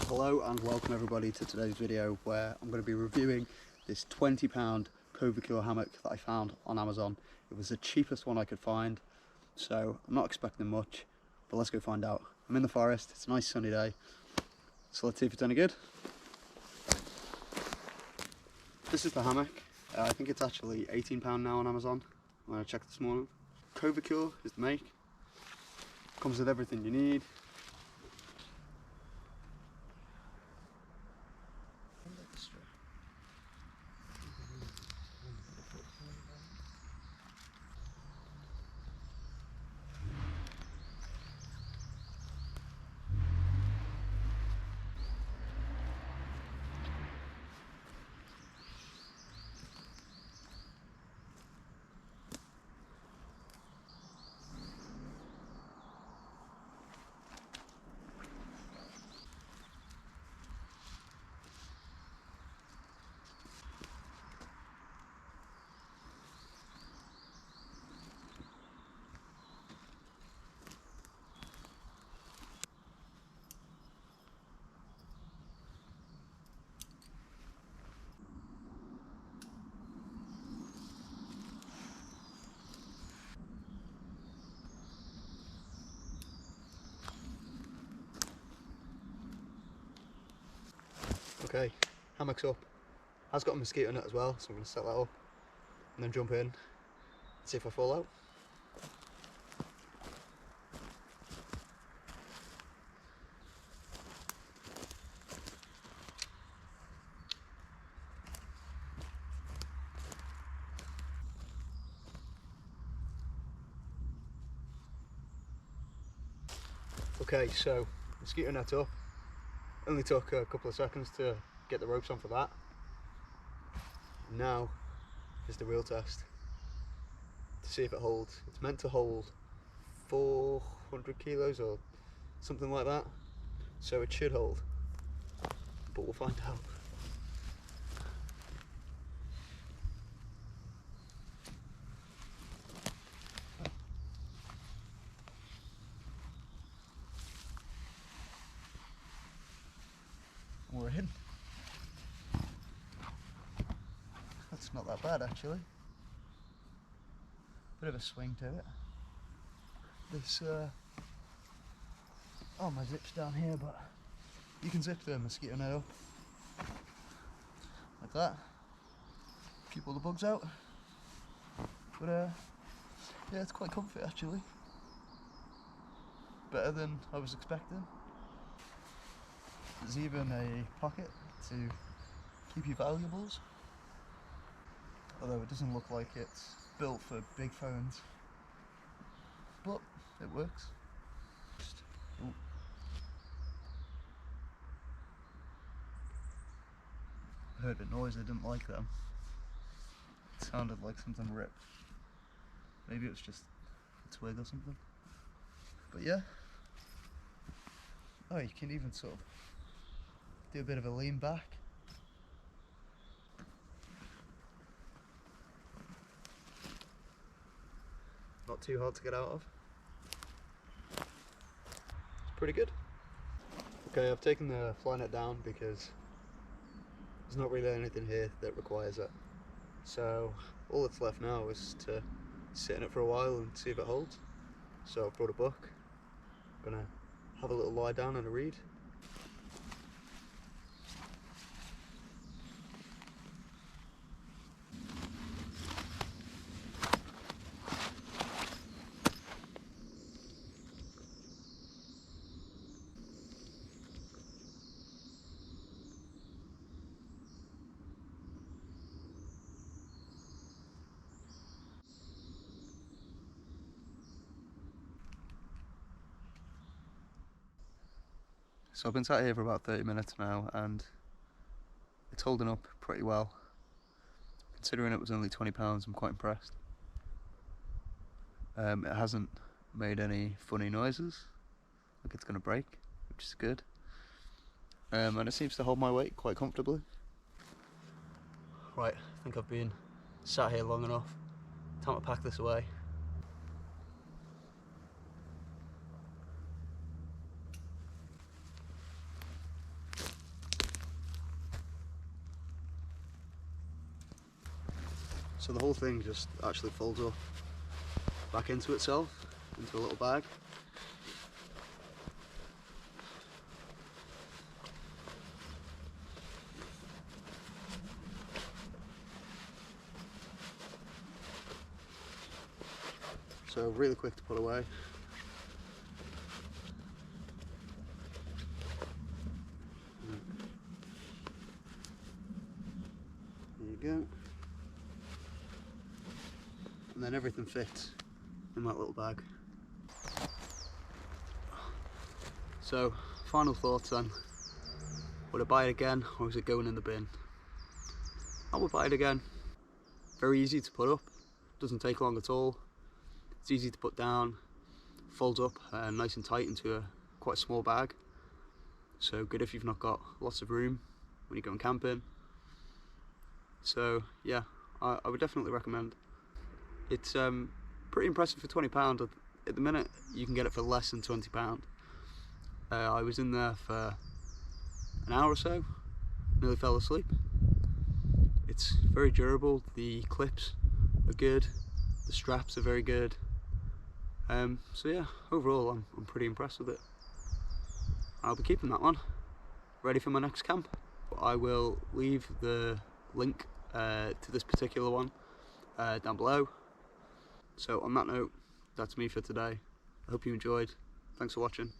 Hello and welcome everybody to today's video where I'm going to be reviewing this £20 Covacure hammock that I found on Amazon. It was the cheapest one I could find, so I'm not expecting much, but let's go find out. I'm in the forest, it's a nice sunny day, so let's see if it's any good. This is the hammock. I think it's actually £18 now on Amazon when I checked this morning. Covacure is the make. Comes with everything you need. Okay, hammock's up. Has got a mosquito net as well, so I'm going to set that up and then jump in and see if I fall out. Okay, so mosquito net up. Only took a couple of seconds to get the ropes on for that. Now is the real test to see if it holds. It's meant to hold 400 kilos or something like that, so it should hold, but we'll find out. We're in. That's not that bad actually. Bit of a swing to it. This, oh, my zip's down here, but you can zip the mosquito net up like that. Keep all the bugs out. But yeah, it's quite comfy actually. Better than I was expecting. There's even a pocket to keep your valuables, although it doesn't look like it's built for big phones, but it works. I heard a noise, I didn't like them. It sounded like something ripped. Maybe it was just a twig or something. But yeah. Oh, you can even sort of do a bit of a lean back. Not too hard to get out of. It's pretty good. Okay, I've taken the fly net down because there's not really anything here that requires it. So all that's left now is to sit in it for a while and see if it holds. So I've brought a book. I'm gonna have a little lie down and a read. So I've been sat here for about 30 minutes now and it's holding up pretty well. Considering it was only £20, I'm quite impressed. It hasn't made any funny noises, like it's going to break, which is good. And it seems to hold my weight quite comfortably. Right, I think I've been sat here long enough. Time to pack this away. So the whole thing just actually folds up back into itself, into a little bag. So really quick to put away. There you go. And then everything fits in that little bag. So, final thoughts then. Would I buy it again, or is it going in the bin? I would buy it again. Very easy to put up, doesn't take long at all. It's easy to put down, folds up nice and tight into a quite small bag. So good if you've not got lots of room when you're going camping. So yeah, I would definitely recommend. It's pretty impressive for £20. At the minute you can get it for less than £20. I was in there for an hour or so, nearly fell asleep. It's very durable, the clips are good, the straps are very good. So yeah, overall I'm pretty impressed with it. I'll be keeping that one, ready for my next camp. I will leave the link to this particular one down below. So on that note, that's me for today. I hope you enjoyed. Thanks for watching.